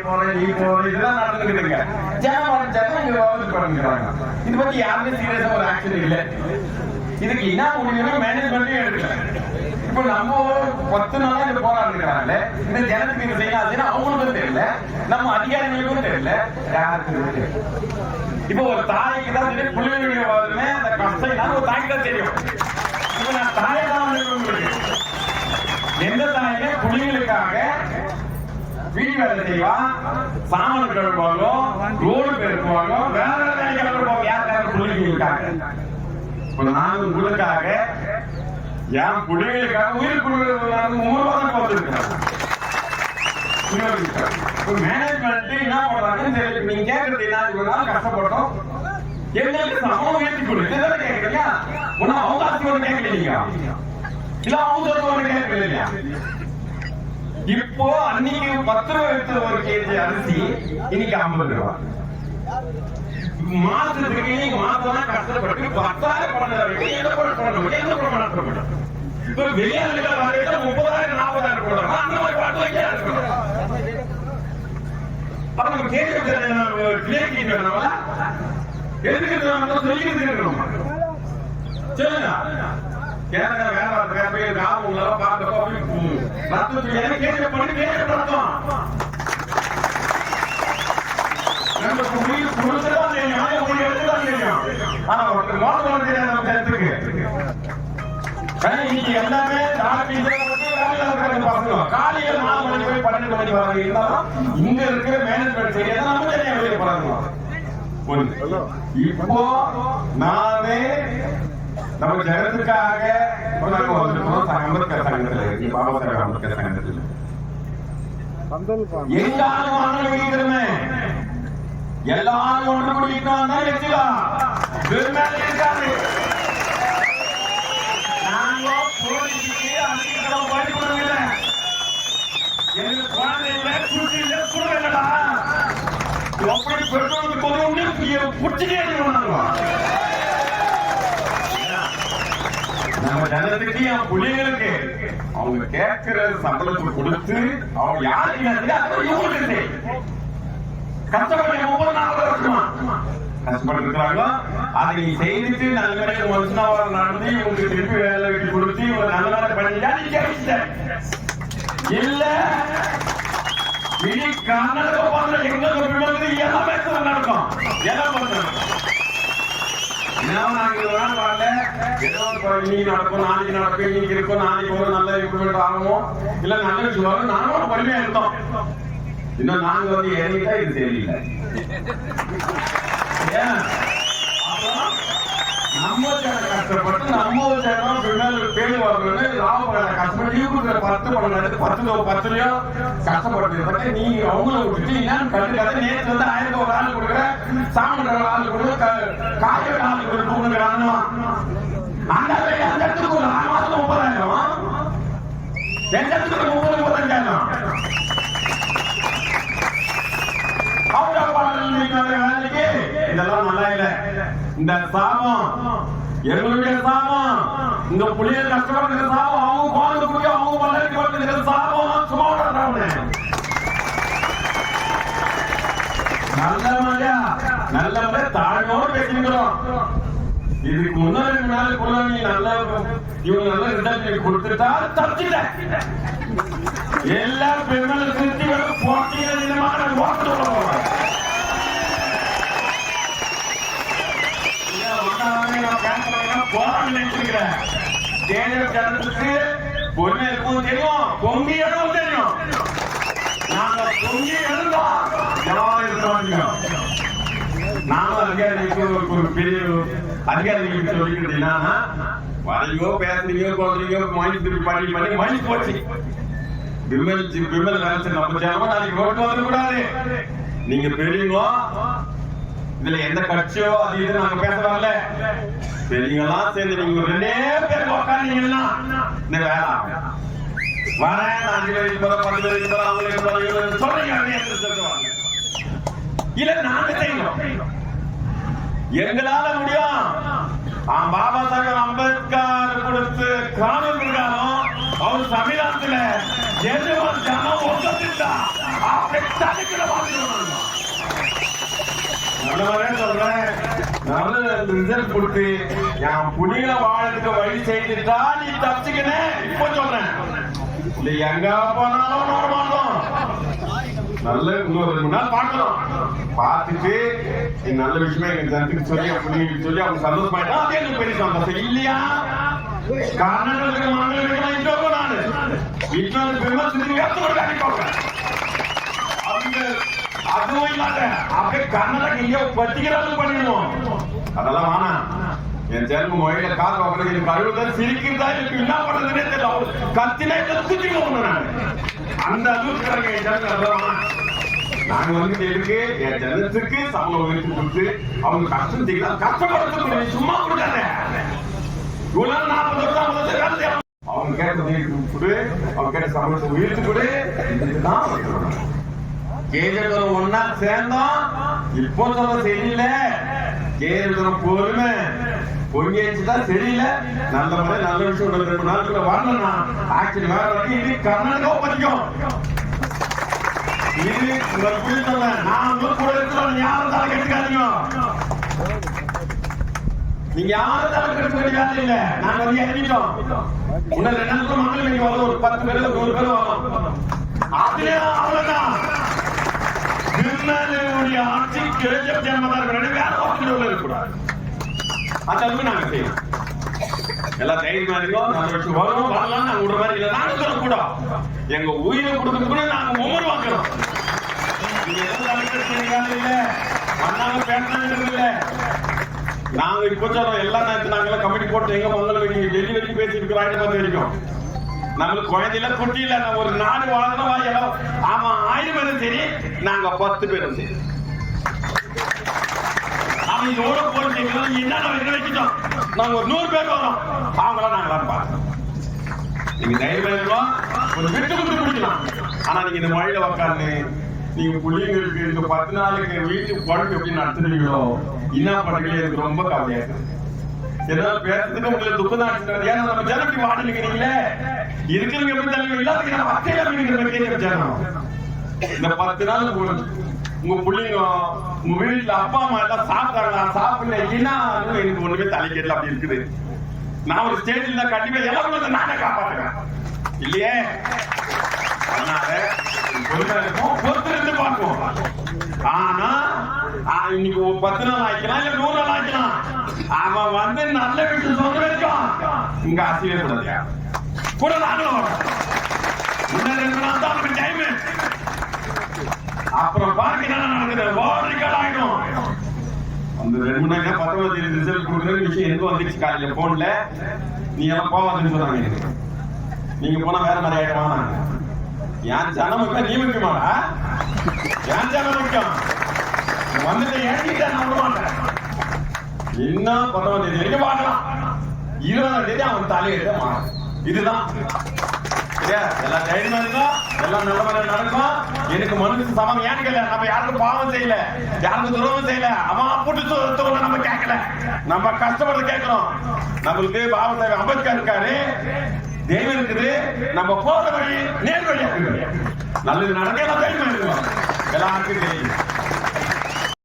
போறேன் நீ போறேன் இதெல்லாம் நடந்துக்கிட்டுங்க. ஜனம் இங்க பண்ணுறாங்க. இது பத்தி யாருமே சீரியஸா ஒரு ஆக்ஷன் இல்லை. இதுக்கு என்ன முடியும்னா மேனேஜ்மெண்ட்டே எடுக்கல. இப்ப நம்ம 10 நாளா இந்த போராடுறாங்களே, இந்த ஜனத்துக்கு இது செய்யலாம் அவங்களுக்கும் தெரியல, நம்ம அதிகாரிகளுக்கும் தெரியல, யாருக்கும் தெரியல. இப்ப ஒரு தாய்க்கு தான் தெரியும் புள்ளிகளுடைய வாழ்வுமே அந்த கஷ்டம் ஒரு தாய்க்கு தான் தெரியும். இப்ப நான் தாயை தான் உங்களுக்கு எந்த தாயுமே புள்ளிகளுக்காக வீடு வேலை செய்வான், சாமான கழுவாங்க, ரோடு பெருக்குவாங்க, வேற வேலைக்கு கழுவாங்க. யாருக்காக புள்ளிகளுக்காக? நாங்க உங்களுக்காக என் பிள்ளைகளுக்காக உயிர் கொடுக்கிறது 3 ரூபாய் வந்துருக்காங்க. மேனேஜ்மெண்ட் என்ன பண்றாங்கன்னு தெரியல. நீங்க கேட்கறது என்ன கஷ்டப்பட்டோம் எங்களுக்கு சமம் உயர்த்தி கொடுத்து கேட்கறீங்க. ஒன்னும் அவங்க ஆசையோடு கேட்கலீங்க, இல்ல அவங்க சொல்லுவோம் கேட்கலையா? இப்போ அன்னைக்கு 10 ரூபாய் எடுத்த ஒரு கேஜி அரிசி இன்னைக்கு 50 ரூபாய். மாசத்துக்கு மாசம் கஷ்டப்பட்டு 10,000 பணம் என்ன பண்ண வெளியாளுகள் 30,000 40,000 போடுறாங்க. அந்த மாதிரி பாட்டு அப்ப நம்ம கேட்க எதுக்கு சொல்லிக்கிட்டு இருக்கணும் சொல்லுங்க. கேட்க வேற உங்களால பார்க்கப்போ ரத்தத்துக்கு கேட்க பண்ணி கேட்கப்படட்டும். நமக்கு உயிர் கொடுத்துதான் தெரியும், உயிர் எடுத்துதான் தெரியும். ஆனா ஒருத்தர் மோசம் தெரியாது நம்ம கருத்துக்கு. இன்னைக்கு எல்லாமே காலையில் 4 மணி போய் 12 மணி வர இருந்தாலும் இங்க இருக்கிற மேனேஜ்மெண்ட் சரியா நம்ம தனியா வெளியே போறாங்க. இப்போ நானே நம்ம ஜனத்துக்காக அம்பேத்கர் சங்கத்துல பாபா சாஹேப் அம்பேத்கர் சங்கத்துல எங்காலும் வாங்க வைக்கிறோமே, எல்லாரும் ஒன்று முடிக்கணும் தான் வச்சுக்கலாம். இருக்காது நாங்க போலீஸுக்கு அதிகம் படிக்கணும். எனக்கு குழந்தை இல்லை குட்டி இல்லை குடும்பா எப்படி பெற்றோருக்கு கொஞ்சம் குடிச்சுட்டே நம்ம ஜனத்துக்கு என் பிள்ளைங்களுக்கு அவங்க கேட்கிற சம்பளத்தை கொடுத்து அவங்க யாருக்கு கஷ்டப்பட்டு 30-40 வருஷமா கஷ்டப்பட்டு இருக்கிறாங்களோ அதை நீ செய்துட்டு நல்ல வேலைக்கு மனுஷனாக நடந்து இவங்களுக்கு திருப்பி வேலை வெட்டி கொடுத்து இவங்க நல்ல வேலை பண்ணிட்டா நீ ஜெயிச்சிட்ட. இல்ல இனி கர்நாடக எங்களுக்கு எல்லாமே நடக்கும். எல்லாம் நடக்கும், நாளைக்கு நடக்கும், இன்னைக்கு இருக்கும், நாளைக்கு ஒரு நல்ல இம்ப்ரூவ்மெண்ட் ஆகும், இல்ல நல்ல விஷயம் நானும் பொறுமையா இருந்தோம். இன்னும் நாங்க இறங்கிட்டா இது தெரியல. நம்ம கஷ்டப்பட்டு நம்ம பேரு வரணும்னு லாபம் கஷ்டப்பட்டு கொடுக்குற 10 கஷ்டப்பட்டு நீ அவங்கள விட்டுட்டு கட்டுக்காத நேற்று வந்து 1000 ஒரு ஆள் கொடுக்குற, சாமன்ற ஆள் கொடுக்குற, காய ஆள் கொடுக்குறாங்க. அந்த இடத்துக்கு ஒரு 6 மாசம் 30,000, எந்த இடத்துக்கு 30-35,000 வேலைக்கு. இதெல்லாம் நல்லா இல்ல. இந்த சாபம் எங்களுடைய சாபம், இந்த புள்ளிய கஷ்டப்படுற சாபம், அவங்க குழந்தை புரிய அவங்க வளர்ச்சி படுத்துகிற சாபம் சும்மா நல்ல முறையா தாழ்வோடு பேசிக்கிறோம். இதுக்கு முன்னாடி நாள் கூட நீ நல்ல இவங்க நல்ல ரிசல்ட் கொடுத்துட்டா தப்பிச்சிட்ட. எல்லா பெண்களும் திருத்தி போட்டியில் பொறுமை இருக்கும் தெரியும், பொங்கி எழுதும் தெரியும். நாங்க பொங்கி எழுந்தோம் நானும் அதிகாரிக்கு ஒரு பெரிய அதிகாரிகளுக்கு சொல்லிக்கிட்டீங்கன்னா வரீங்கோ பேசுறீங்க கொள்றீங்க மணி திருப்பி பாட்டி பண்ணி மணி போச்சு. விமல் நம்ம ஜனமா நாளைக்கு ரோட்டு வந்துடக்கூடாது. நீங்க பெரியவங்க இதுல எந்த கட்சியோ அது இது நாங்க பேசுறோம்ல, பெரியவங்களாம் சேர்ந்து நீங்க 2 பேர் உட்காந்தீங்கன்னா இந்த வேலை வரேன் 5 பேர் 10 பேர் அவங்க சொல்றீங்க. இல்ல நாங்க செய்யணும், எங்களால முடியும். பாபா சாஹேப் அம்பேத்கர் கொடுத்து காணும் பிரகாரம் அவர் சமீதானத்துல எதுவும் ஜனம் ஒத்துட்டா அப்படி தடுக்கிற மாதிரி சொல்றேன். நல்ல ரிசல்ட் கொடுத்து என் புனியில வாழறதுக்கு வழி செய்துட்டா நீ தப்பிச்சுக்கினே இப்ப சொல்றேன். இல்ல எங்க போனாலும் நோட மாட்டோம். நல்ல இன்னொரு 2 நாள் பார்க்கலாம். பார்த்துட்டு நல்ல விஷயமா எங்க ஜனத்துக்கு சொல்லி புண்ணியத்துக்கு சொல்லி அவங்க சந்தோஷமாயிட்டா அதே எனக்கு பெரிய சந்தோஷம் இல்லையா? கர்நாடக மாநிலம் இன்டோக நானு வீட்டுல விமர்சனத்துக்கு ஏற்ற அனுப்பி அதுவும் இல்லாத அப்படியே கர்நாடக இங்க பத்திக்கிறாலும் பண்ணிடுவோம். அதெல்லாம் வேணா. என் ஜென்ம மொழியில காது வாங்குறது எனக்கு அழுவதான் சிரிக்கிறதா எனக்கு என்ன பண்றதுன்னே தெரியல. கத்தினா குத்தி போகணும் நான் அந்த அளவுக்கு என் ஜனம். நாங்க வந்து இருக்கு என் ஜனத்துக்கு சம்பளம் உயர்த்தி கொடுத்து அவங்க கஷ்டம் செய்யலாம். கஷ்டப்படுறது சும்மா கொடுக்காத. இவ்வளவு 40 வருஷம் அவங்க கேட்ட கொடு, அவங்க கேட்ட சம்பளத்தை உயர்த்தி கொடு. இதுதான் கேஜெடுத்தோம் ஒன்னா சேர்ந்தோம். இப்போ சொல்ல சரியில்லை. கேஜெடுத்தோம் பொறுமை பொங்கியச்சுதான் சரியில்லை. நல்ல முறை நல்ல விஷயம் 2 நாளுக்குள்ள வரலன்னா ஆக்சுவலி வேற வரைக்கும் இது கர்நாடகாவை பதிக்கும். இது உங்களுக்கு சொல்ல நான் கூட இருக்கிறோம். யாரும் தலை கெட்டுக்காதீங்க. நீங்க யாரும் தலை கெடுக்க வேண்டிய இல்ல. நாங்க வந்து இறங்கிட்டோம். இன்னும் 2 நாளுக்குள்ள மக்கள் நீங்க வரும். ஒரு 10 பேர் 100 பேர் வரும். அதுலயே அவ்வளவுதான். திருநாளுடைய ஆட்சி கேஜப் ஜனமதார் வேற ஆட்சியோட இருக்கக்கூடாது. அதற்கு நாங்க செய்யணும். எல்லாம் தைரியமா இருக்கோம். நல்ல விஷயம் வரும் வரலாம். நாங்க விடுற மாதிரி இல்லை. நாங்க சொல்லக்கூடாது. எங்க உயிரை கொடுக்கறதுக்கு நாங்க ஒவ்வொரு வாக்குறோம். நீங்க இல்ல மண்ணாங்க பேசினாங்க இல்ல. நாங்க இப்ப சொல்றோம் எல்லா நேரத்தில் நாங்கெல்லாம் கமிட்டி போட்டு எங்க மங்கள நீங்க டெல்லி வரைக்கும் பேசி இருக்கிறோம். 1000 வரைக்கும் நம்மளுக்கு குழந்தையில குட்டி இல்ல. ஒரு நாடு வாழ்ந்தோம் எல்லாம். ஆமா 1000 பேரும் சரி நாங்க 10 பேரும் சரி. அவன் இதோட போட்டு என்ன வச்சுட்டோம். நாங்க ஒரு 100 பேர் வரோம். அவங்களாம் நாங்களாம் பார்க்கணும். நீங்க தைரியம் இருக்கோம். ஒரு விட்டு விட்டு குடிக்கலாம். ஆனா நீங்க இந்த மழையில உட்காந்து நீங்க பிள்ளைங்களுக்கு இந்த 10 நாளுக்கு வீட்டுக்கு குழம்பு எப்படி நடத்துறீங்களோ என்ன பண்றீங்களோ எனக்கு ரொம்ப கவலையா இருக்கு. எதாவது பேசுறதுக்கு உங்களுக்கு துக்கம் தான். ஏன்னா நம்ம ஜனம் இப்படி வாடலிக்கிறீங்களே இருக்கிறவங்க எப்படி தலைவர் இல்லாத வசையில ஜனம். இந்த 10 நாள் உங்க பிள்ளைங்க உங்க வீட்டுல அப்பா அம்மா எல்லாம் சாப்பிட்டாங்களா சாப்பிடல இல்லைன்னா எனக்கு ஒண்ணுமே தலைக்கேட்டல அப்படி இருக்குது. நான் ஒரு ஸ்டேஜ்ல கண்டிப்பா எல்லாம் நானே காப்பாற்றுவேன் இல்லையே. அதனால பொறுத்து இருந்து பார்ப்போம். ஆனா இன்னைக்கு 10 நாள் ஆயிக்கலாம் இல்ல 100 நாள் ஆயிக்கலாம். அவன் வந்து நல்ல விஷயம் சொல்ற வரைக்கும் இங்க ஆசையே கூடாது. கூட நாங்களும் வரோம். இன்னும் 2 நாள் தான் டைம். அப்புறம் பாருங்க என்ன நடக்குது. வாரிகள் ஆயிடும். அந்த 2 மணி நேரம் 19 ரிசல்ட் கொடுக்குற விஷயம் எங்க வந்துச்சு காலையில போன்ல. நீ எல்லாம் போவாதுன்னு சொன்னாங்க. நீங்க போனா வேற மாதிரி ஆயிடுவானா. என் ஜனம் நீ முக்கியமாடா. என் ஜனம் முக்கியம். வந்துட்டு ஏற்றிட்டு நான் விட மாட்டேன். இன்னும் 19 தேதி பார்க்கலாம். 20ஆம் தேதி அவன் தலையிட மாட்டான். இதுதான் எல்லாம் தைரியமா இருக்கும். எல்லாம் நல்ல மாதிரி நடக்கும். எனக்கு மனுஷன் சமம் ஏன்னு கேட்கல. நம்ம யாருக்கும் பாவம் செய்யல, யாருக்கும் துரோகம் செய்யல. அவன் போட்டு நம்ம கேட்கல. நம்ம கஷ்டப்பட்டு கேட்கிறோம். நம்மளுக்கு பாவம் செய்ய அம்பேத்கர் இருக்காரு, தெய்வம் இருக்குது. நம்ம போற வழி நேர் வழியா இருக்கு. நல்லது நடக்க எல்லாம் தைரியமா இருக்கும். எல்லாருக்கும் தெரியும்.